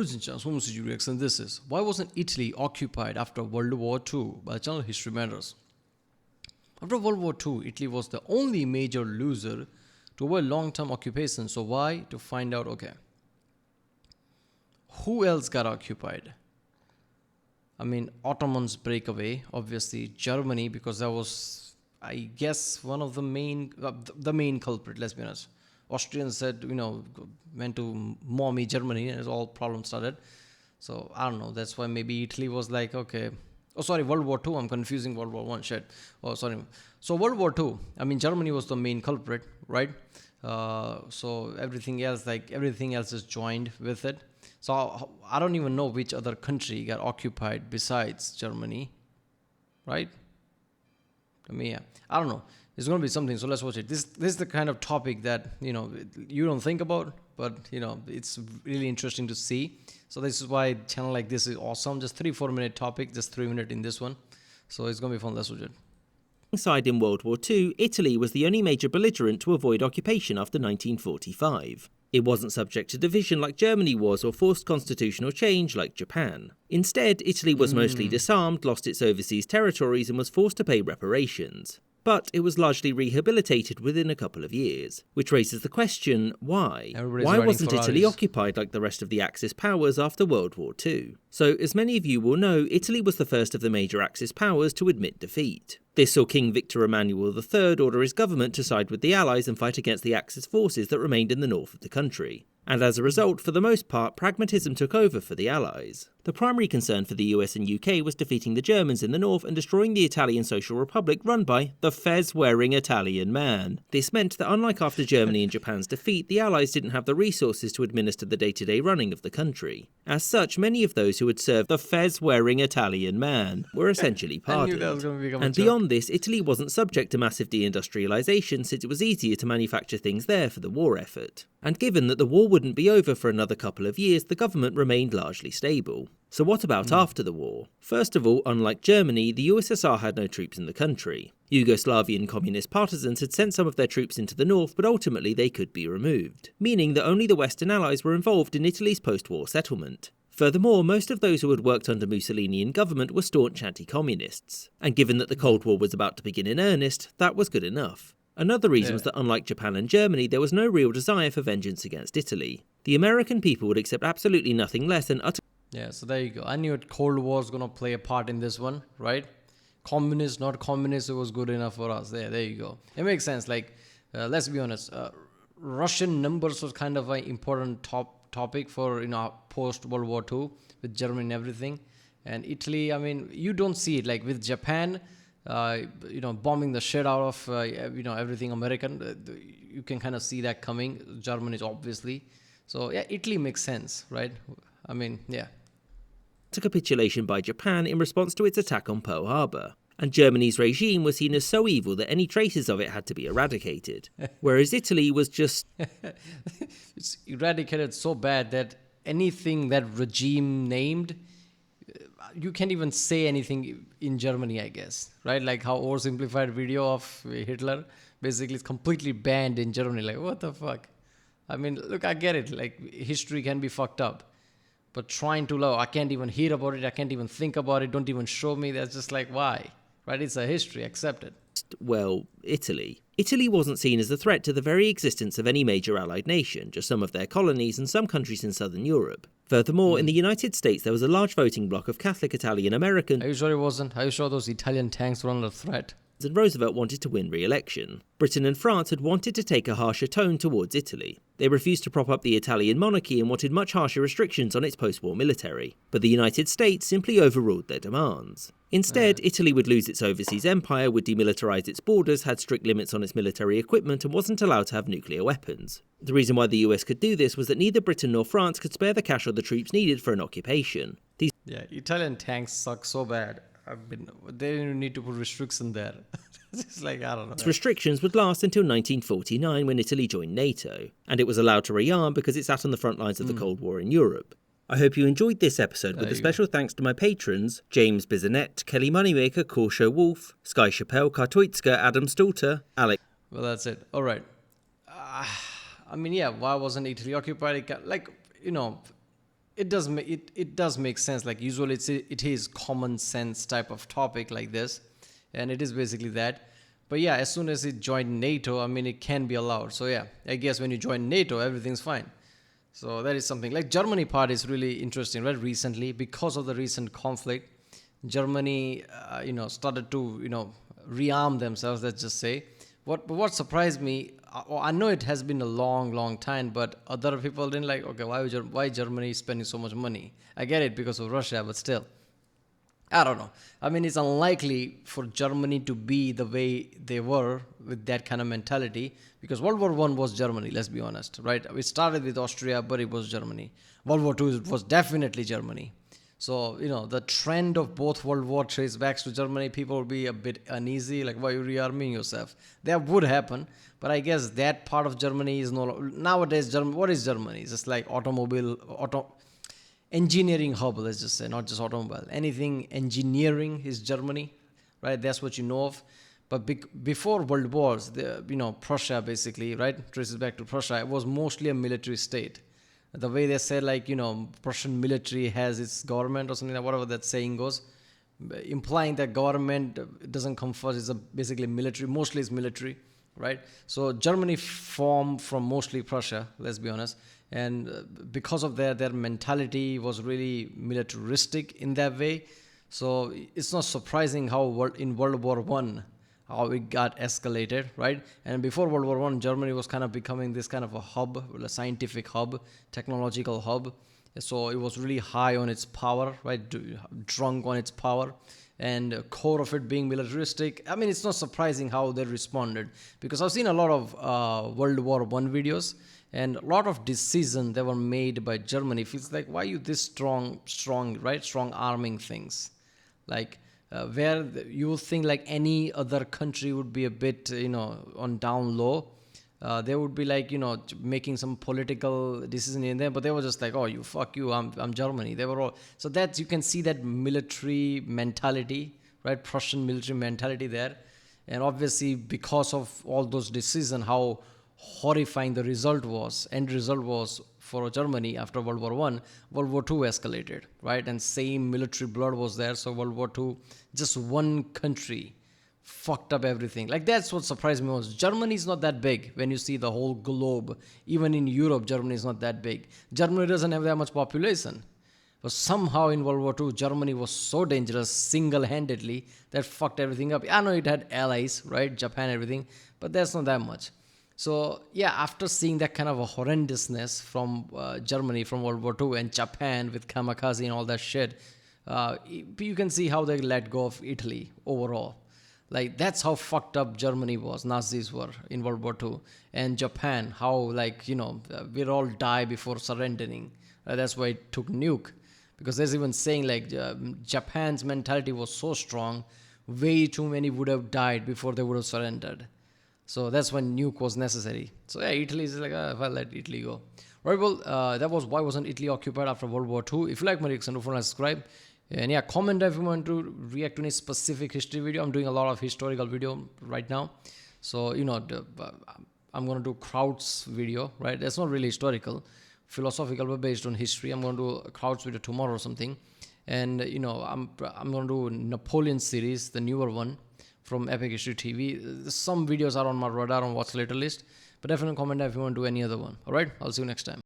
Origin chance, home CG reaction. This is why wasn't Italy occupied after World War II? By the channel History Matters. After World War II, Italy was the only major loser to avoid long-term occupation. So why? To find out. Okay, who else got occupied? I mean, Ottomans break away. Obviously, Germany, because that was, I guess, one of the main culprit. Let's be honest. Austrians said, went to mommy Germany, and all problems started. So I don't know. That's why maybe Italy was like, okay. Oh, sorry, World War II. I'm confusing World War One. Shit. Oh, sorry. So World War II. I mean, Germany was the main culprit, right? So everything else is joined with it. So I don't even know which other country got occupied besides Germany, right? I mean, yeah, I don't know. It's going to be something. So let's watch it. This is the kind of topic that you don't think about, but it's really interesting to see. So this is why a channel like this is awesome. Just 3-4 minute topic, just 3 minutes in this one. So it's going to be fun. Let's watch it. Alongside in World War II, Italy was the only major belligerent to avoid occupation after 1945. It wasn't subject to division like Germany was or forced constitutional change like Japan. Instead, Italy was mostly disarmed, lost its overseas territories and was forced to pay reparations. But it was largely rehabilitated within a couple of years, which raises the question, why? Why wasn't Italy occupied like the rest of the Axis powers after World War II? So, as many of you will know, Italy was the first of the major Axis powers to admit defeat. This saw King Victor Emmanuel III order his government to side with the Allies and fight against the Axis forces that remained in the north of the country. And as a result, for the most part, pragmatism took over for the Allies. The primary concern for the US and UK was defeating the Germans in the north and destroying the Italian Social Republic run by the fez-wearing Italian man. This meant that unlike after Germany and Japan's defeat, the Allies didn't have the resources to administer the day-to-day running of the country. As such, many of those who had served the fez-wearing Italian man were essentially pardoned. And beyond this, Italy wasn't subject to massive deindustrialization since it was easier to manufacture things there for the war effort. And given that the war wouldn't be over for another couple of years, the government remained largely stable. So what about after the war? First of all, unlike Germany, the USSR had no troops in the country. Yugoslavian communist partisans had sent some of their troops into the north, but ultimately they could be removed, meaning that only the Western Allies were involved in Italy's post-war settlement. Furthermore, most of those who had worked under Mussolini in government were staunch anti-communists, and given that the Cold War was about to begin in earnest, that was good enough. Another reason was that unlike Japan and Germany, there was no real desire for vengeance against Italy. The American people would accept absolutely nothing less than utter... Yeah, so there you go. I knew Cold War was going to play a part in this one, right? Communist, not communist, it was good enough for us. There you go. It makes sense. Like, let's be honest, Russian numbers was kind of an important topic for, post-World War II with Germany and everything. And Italy, I mean, you don't see it. Like with Japan, bombing the shit out of, everything American, you can kind of see that coming. Germany is obviously. So, yeah, Italy makes sense, right? I mean, yeah. To capitulation by Japan in response to its attack on Pearl Harbor, and Germany's regime was seen as so evil that any traces of it had to be eradicated, whereas Italy was just... It's eradicated so bad that anything that regime named, you can't even say anything in Germany, I guess, right? Like how oversimplified video of Hitler basically is completely banned in Germany. Like, what the fuck? I mean, look, I get it. Like, history can be fucked up. But trying to love, I can't even hear about it. I can't even think about it. Don't even show me. That's just like, why? Right? It's a history. Accept it. Well, Italy. Italy wasn't seen as a threat to the very existence of any major allied nation, just some of their colonies and some countries in southern Europe. Furthermore, in the United States, there was a large voting bloc of Catholic Italian Americans. Are you sure it wasn't? Are you sure those Italian tanks were under threat? And Roosevelt wanted to win re-election. Britain and France had wanted to take a harsher tone towards Italy. They refused to prop up the Italian monarchy and wanted much harsher restrictions on its post-war military. But the United States simply overruled their demands. Instead, Italy would lose its overseas empire, would demilitarize its borders, had strict limits on its military equipment, and wasn't allowed to have nuclear weapons. The reason why the US could do this was that neither Britain nor France could spare the cash or the troops needed for an occupation. Italian tanks suck so bad. They didn't need to put restrictions there. It's like, I don't know. Restrictions would last until 1949 when Italy joined NATO, and it was allowed to rearm because it sat on the front lines of the Cold War in Europe. I hope you enjoyed this episode with a special thanks to my patrons, James Bizanet, Kelly Moneymaker, Korsho Wolf, Sky Chappelle, Kartoitska, Adam Stalter, Alex... Well, that's it. All right. I mean, yeah, why wasn't Italy occupied? it does make sense. Like usually it is common sense type of topic like this, and it is basically that. But yeah, as soon as it joined NATO, I mean, it can be allowed. So yeah, I guess when you join NATO, everything's fine. So that is something. Like Germany part is really interesting, right? Recently, because of the recent conflict, Germany, started to rearm themselves. Let's just say. What surprised me, I know it has been a long, long time, but other people didn't like. Okay, why Germany is spending so much money? I get it because of Russia, but still. I don't know. I mean, it's unlikely for Germany to be the way they were with that kind of mentality because World War One was Germany. Let's be honest, right? We started with Austria, but it was Germany. World War Two was definitely Germany. So the trend of both World War trace back to Germany. People will be a bit uneasy, like why are you rearming yourself? That would happen, but I guess that part of Germany is no nowadays. What is Germany? It's just like engineering hub, let's just say, not just automobile. Anything engineering is Germany, right? That's what you know of. But before World Wars, Prussia basically, right, traces back to Prussia. It was mostly a military state. The way they said, like, Prussian military has its government or something, like whatever that saying goes, implying that government doesn't come first. It's basically military. Mostly it's military, right? So Germany formed from mostly Prussia, let's be honest. And because of their mentality was really militaristic in that way. So it's not surprising how in World War One, how it got escalated, right? And before World War One, Germany was kind of becoming this kind of a hub, a scientific hub, technological hub. So it was really high on its power, right? Drunk on its power, and core of it being militaristic. I mean, it's not surprising how they responded because I've seen a lot of World War One videos, and a lot of decisions that were made by Germany. Feels like, why are you this strong, right? Strong arming things, like. Where you would think like any other country would be a bit, on down low. They would be like, making some political decision in there, but they were just like, oh, fuck you, I'm Germany. They were all, so that you can see that military mentality, right? Prussian military mentality there. And obviously because of all those decisions, how horrifying the end result was for Germany after World War One. World War Two escalated, right? And same military blood was there. So World War Two, just one country fucked up everything. Like that's what surprised me was Germany is not that big when you see the whole globe. Even in Europe, Germany is not that big. Germany doesn't have that much population. But somehow in World War II, Germany was so dangerous single-handedly that fucked everything up. I know it had allies, right? Japan, everything, but that's not that much. So yeah, after seeing that kind of a horrendousness from Germany from World War II and Japan with kamikaze and all that shit, you can see how they let go of Italy overall. Like that's how fucked up Germany was, Nazis were in World War II, and Japan, how we'd all die before surrendering. That's why it took nuke, because there's even saying like Japan's mentality was so strong, way too many would have died before they would have surrendered. So that's when nuke was necessary. So yeah, Italy is like, well, let Italy go. Right, well, that was why wasn't Italy occupied after World War II. If you like my reaction, don't forget to subscribe. And yeah, comment if you want to react to any specific history video. I'm doing a lot of historical video right now. So, I'm going to do Krauts video, right? That's not really historical, philosophical, but based on history. I'm going to do a Krauts video tomorrow or something. And, I'm going to do Napoleon series, the newer one, from Epic History TV. Some videos are on my radar on What's Later list, but definitely comment if you want to do any other one. All right, I'll see you next time.